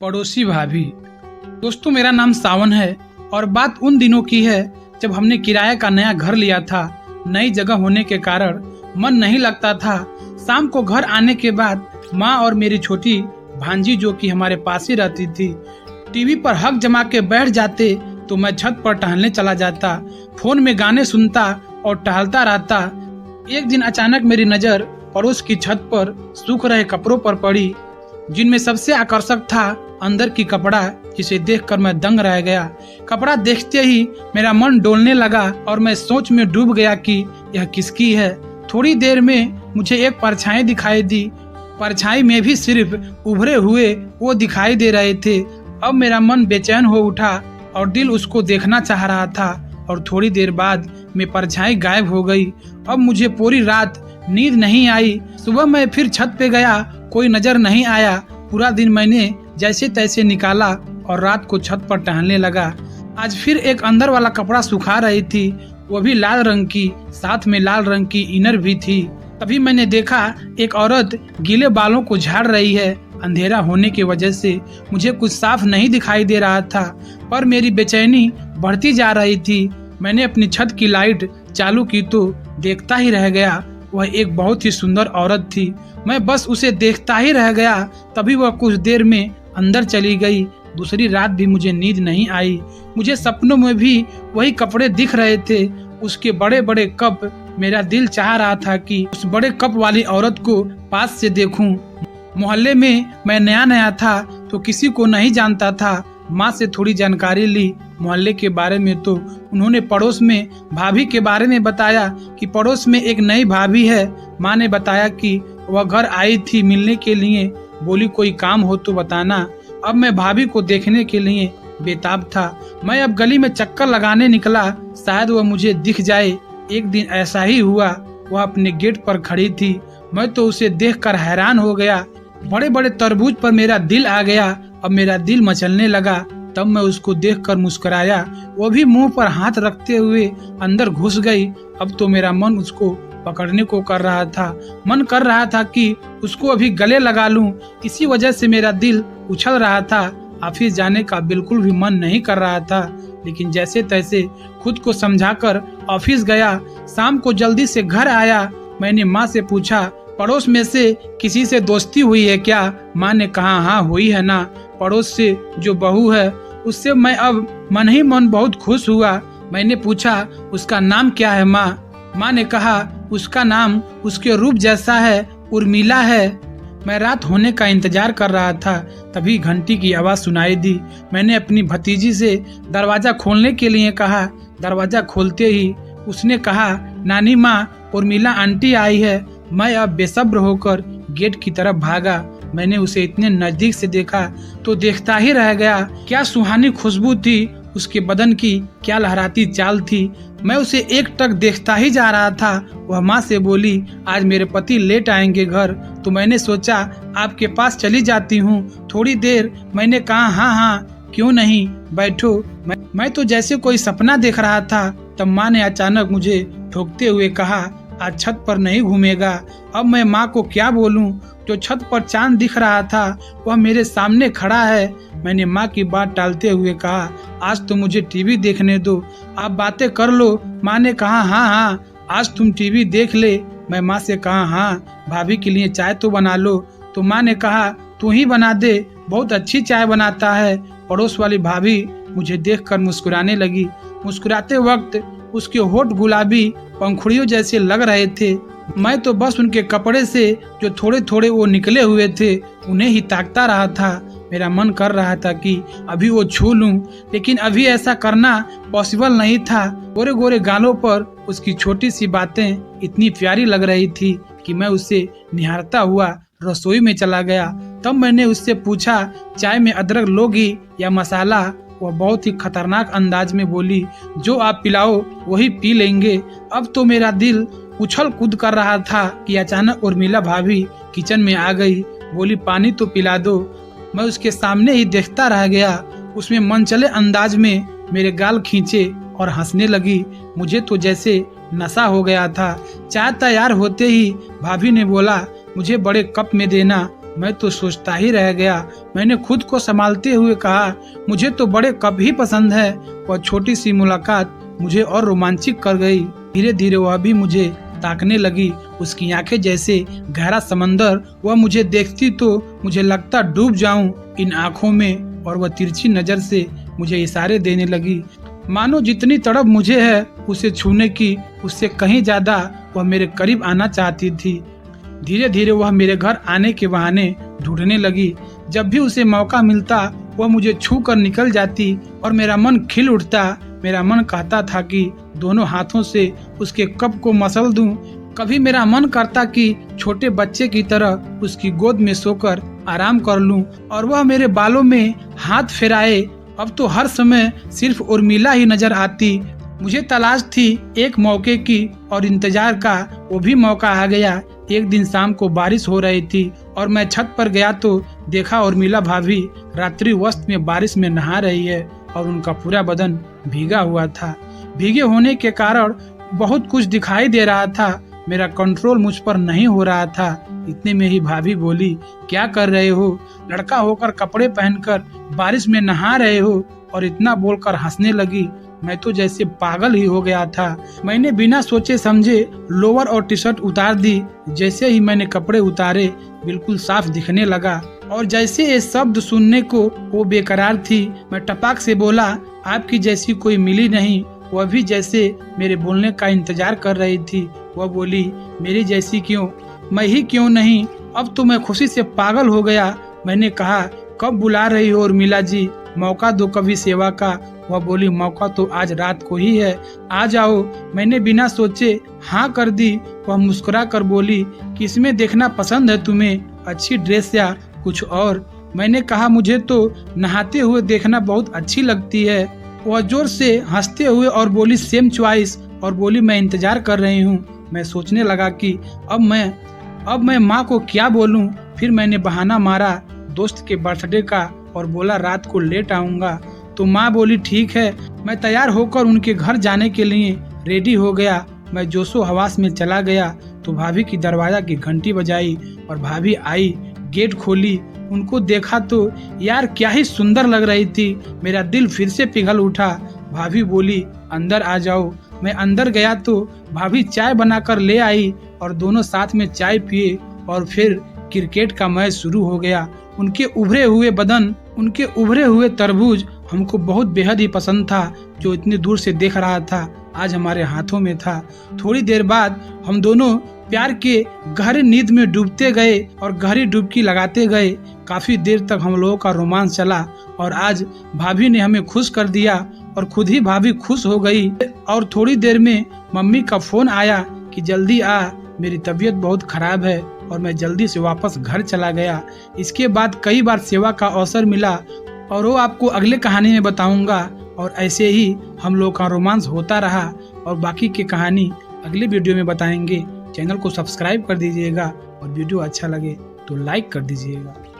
पड़ोसी भाभी। दोस्तों, मेरा नाम सावन है और बात उन दिनों की है जब हमने किराए का नया घर लिया था। नई जगह होने के कारण मन नहीं लगता था। शाम को घर आने के बाद माँ और मेरी छोटी भांजी, जो कि हमारे पास ही रहती थी, टीवी पर हक जमा के बैठ जाते तो मैं छत पर टहलने चला जाता, फोन में गाने सुनता और टहलता रहता। एक दिन अचानक मेरी नज़र पड़ोस की छत पर सूख रहे कपड़ों पर पड़ी, जिनमें सबसे आकर्षक था अंदर की कपड़ा, जिसे देखकर मैं दंग रह गया। कपड़ा देखते ही मेरा मन डोलने लगा और मैं सोच में डूब गया कि यह किसकी है। थोड़ी देर में मुझे एक परछाई दिखाई दी। परछाई में भी सिर्फ उभरे हुए वो दिखाई दे रहे थे। अब मेरा मन बेचैन हो उठा और दिल उसको देखना चाह रहा था। और थोड़ी देर बाद में परछाई गायब हो गई। अब मुझे पूरी रात नींद नहीं आई। सुबह मैं फिर छत पे गया, कोई नजर नहीं आया। पूरा दिन मैंने जैसे तैसे निकाला और रात को छत पर टहलने लगा। आज फिर एक अंदर वाला कपड़ा सुखा रही थी, वो भी लाल रंग की, साथ में लाल रंग की इनर भी थी। तभी मैंने देखा एक औरत गीले बालों को झाड़ रही है। अंधेरा होने की वजह से मुझे कुछ साफ नहीं दिखाई दे रहा था, पर मेरी बेचैनी बढ़ती जा रही थी। मैंने अपनी छत की लाइट चालू की तो देखता ही रह गया। वह एक बहुत ही सुंदर औरत थी। मैं बस उसे देखता ही रह गया। तभी वह कुछ देर में अंदर चली गई। दूसरी रात भी मुझे नींद नहीं आई। मुझे सपनों में भी वही कपड़े दिख रहे थे, उसके बड़े बड़े कप। मेरा दिल चाह रहा था कि उस बड़े कप वाली औरत को पास से देखूं। मोहल्ले में मैं नया नया था तो किसी को नहीं जानता था। माँ से थोड़ी जानकारी ली मोहल्ले के बारे में, तो उन्होंने पड़ोस में भाभी के बारे में बताया कि पड़ोस में एक नई भाभी है। माँ ने बताया कि वह घर आई थी मिलने के लिए, बोली कोई काम हो तो बताना। अब मैं भाभी को देखने के लिए बेताब था। मैं अब गली में चक्कर लगाने निकला, शायद वह मुझे दिख जाए। एक दिन ऐसा ही हुआ। वह अपने गेट पर खड़ी थी। मैं तो उसे देखकर हैरान हो गया। बड़े बड़े तरबूज पर मेरा दिल आ गया। अब मेरा दिल मचलने लगा। तब मैं उसको देखकर मुस्कुराया। वो भी मुंह पर हाथ रखते हुए अंदर घुस गई। अब तो मेरा मन उसको पकड़ने को कर रहा था। मन कर रहा था कि उसको अभी गले लगा लूं। इसी वजह से मेरा दिल उछल रहा था। ऑफिस जाने का बिल्कुल भी मन नहीं कर रहा था, लेकिन जैसे तैसे खुद को समझाकर ऑफिस गया। शाम को जल्दी से घर आया। मैंने माँ से पूछा, पड़ोस में से किसी से दोस्ती हुई है क्या? माँ ने कहा, हाँ हुई है ना। पड़ोस से जो बहू है उससे मैं अब मन ही मन बहुत खुश हुआ। मैंने पूछा, उसका नाम क्या है माँ? माँ ने कहा, उसका नाम उसके रूप जैसा है, उर्मिला है। मैं रात होने का इंतजार कर रहा था, तभी घंटी की आवाज़ सुनाई दी। मैंने अपनी भतीजी से दरवाज़ा खोलने के लिए कहा। दरवाज़ा खोलते ही उसने कहा, नानी माँ, उर्मिला आंटी आई है। मैं अब बेसब्र होकर गेट की तरफ भागा। मैंने उसे इतने नजदीक से देखा तो देखता ही रह गया। क्या सुहानी खुशबू थी उसके बदन की, क्या लहराती चाल थी। मैं उसे एकटक देखता ही जा रहा था। वह माँ से बोली, आज मेरे पति लेट आएंगे घर, तो मैंने सोचा आपके पास चली जाती हूँ थोड़ी देर। मैंने कहा, हाँ हाँ क्यों नहीं, बैठो। मैं तो जैसे कोई सपना देख रहा था। तब माँ ने अचानक मुझे ठोकते हुए कहा, आज छत पर नहीं घूमेगा। अब मैं माँ को क्या बोलूं? जो छत पर चांद दिख रहा था वह मेरे सामने खड़ा है। मैंने माँ की बात टालते हुए कहा, आज तो मुझे टीवी देखने दो, आप बातें कर लो। माँ ने कहा, हाँ हाँ आज तुम टीवी देख ले। मैं माँ से कहा, हाँ भाभी के लिए चाय तो बना लो। तो माँ ने कहा, तू ही बना दे, बहुत अच्छी चाय बनाता है। पड़ोस वाली भाभी मुझे देखकर मुस्कुराने लगी। मुस्कुराते वक्त उसके होठ गुलाबी पंखुड़ियों जैसे लग रहे थे। मैं तो बस उनके कपड़े से जो थोड़े थोड़े वो निकले हुए थे उन्हें ही ताकता रहा था। मेरा मन कर रहा था कि अभी वो छू लूं, लेकिन अभी ऐसा करना पॉसिबल नहीं था। गोरे गोरे गालों पर उसकी छोटी सी बातें इतनी प्यारी लग रही थी कि मैं उसे निहारता हुआ रसोई में चला गया। तब मैंने उससे पूछा, चाय में अदरक लोगी या मसाला? वह बहुत ही खतरनाक अंदाज में बोली, जो आप पिलाओ वही पी लेंगे। अब तो मेरा दिल उछल कूद कर रहा था कि अचानक उर्मिला भाभी किचन में आ गई। बोली, पानी तो पिला दो। मैं उसके सामने ही देखता रह गया। उसमें मनचले अंदाज में मेरे गाल खींचे और हंसने लगी। मुझे तो जैसे नशा हो गया था। चाय तैयार होते ही भाभी ने बोला, मुझे बड़े कप में देना। मैं तो सोचता ही रह गया। मैंने खुद को संभालते हुए कहा, मुझे तो बड़े कप ही पसंद है। वह छोटी सी मुलाकात मुझे और रोमांचित कर गई। धीरे धीरे वह भी मुझे ताकने लगी। उसकी आंखें जैसे गहरा समंदर। वह मुझे देखती तो मुझे लगता डूब जाऊं इन आंखों में, और वह तिरछी नजर से मुझे इशारे देने लगी, मानो जितनी तड़प मुझे है उसे छूने की, उससे कहीं ज्यादा वह मेरे करीब आना चाहती थी। धीरे धीरे वह मेरे घर आने के बहाने ढूंढने लगी। जब भी उसे मौका मिलता वह मुझे छू कर निकल जाती और मेरा मन खिल उठता। मेरा मन कहता था कि दोनों हाथों से उसके कप को मसल दूं। कभी मेरा मन करता कि छोटे बच्चे की तरह उसकी गोद में सोकर आराम कर लूं और वह मेरे बालों में हाथ फेराए। अब तो हर समय सिर्फ उर्मिला ही नजर आती। मुझे तलाश थी एक मौके की और इंतजार का वो भी मौका आ गया। एक दिन शाम को बारिश हो रही थी और मैं छत पर गया तो देखा उर्मिला भाभी रात्रि वस्त्र में बारिश में नहा रही है और उनका पूरा बदन भीगा हुआ था। भीगे होने के कारण बहुत कुछ दिखाई दे रहा था। मेरा कंट्रोल मुझ पर नहीं हो रहा था। इतने में ही भाभी बोली, क्या कर रहे हो? लड़का होकर कपड़े पहनकर बारिश में नहा रहे हो? और इतना बोलकर हंसने लगी। मैं तो जैसे पागल ही हो गया था। मैंने बिना सोचे समझे लोअर और टी शर्ट उतार दी। जैसे ही मैंने कपड़े उतारे बिल्कुल साफ दिखने लगा और जैसे ये शब्द सुनने को वो बेकरार थी। मैं टपाक से बोला, आपकी जैसी कोई मिली नहीं। वह भी जैसे मेरे बोलने का इंतजार कर रही थी। वह बोली, मेरी जैसी क्यों? मैं ही क्यों नहीं? अब तो मैं खुशी से पागल हो गया। मैंने कहा, कब बुला रही हो उर्मिला जी? मौका दो कभी सेवा का। वह बोली, मौका तो आज रात को ही है, आ जाओ। मैंने बिना सोचे हाँ कर दी। वह मुस्कुरा कर बोली, किसमें देखना पसंद है तुम्हें, अच्छी ड्रेस या कुछ और? मैंने कहा, मुझे तो नहाते हुए देखना बहुत अच्छी लगती है। वह जोर से हंसते हुए और बोली, सेम चॉइस। और बोली, मैं इंतजार कर रही हूँ। मैं सोचने लगा कि अब मैं माँ को क्या बोलूँ। फिर मैंने बहाना मारा दोस्त के बर्थडे का और बोला रात को लेट आऊंगा। तो माँ बोली, ठीक है। मैं तैयार होकर उनके घर जाने के लिए रेडी हो गया। मैं जोशो हवास में चला गया तो भाभी की दरवाजा की घंटी बजाई और भाभी आई, गेट खोली। उनको देखा तो यार क्या ही सुंदर लग रही थी। मेरा दिल फिर से पिघल उठा। भाभी बोली, अंदर आ जाओ। मैं अंदर गया तो भाभी चाय बनाकर ले आई और दोनों साथ में चाय पिए और फिर क्रिकेट का मैच शुरू हो गया। उनके उभरे हुए बदन, उनके उभरे हुए तरबूज हमको बहुत बेहद ही पसंद था। जो इतनी दूर से देख रहा था आज हमारे हाथों में था। थोड़ी देर बाद हम दोनों प्यार के गहरी नींद में डूबते गए और गहरी डुबकी लगाते गए। काफी देर तक हम लोगों का रोमांस चला और आज भाभी ने हमें खुश कर दिया और खुद ही भाभी खुश हो गई। और थोड़ी देर में मम्मी का फोन आया कि जल्दी आ, मेरी तबीयत बहुत खराब है। और मैं जल्दी से वापस घर चला गया। इसके बाद कई बार सेवा का अवसर मिला और वो आपको अगले कहानी में बताऊंगा। और ऐसे ही हम लोग का रोमांस होता रहा और बाकी की कहानी अगले वीडियो में बताएंगे। चैनल को सब्सक्राइब कर दीजिएगा और वीडियो अच्छा लगे तो लाइक कर दीजिएगा।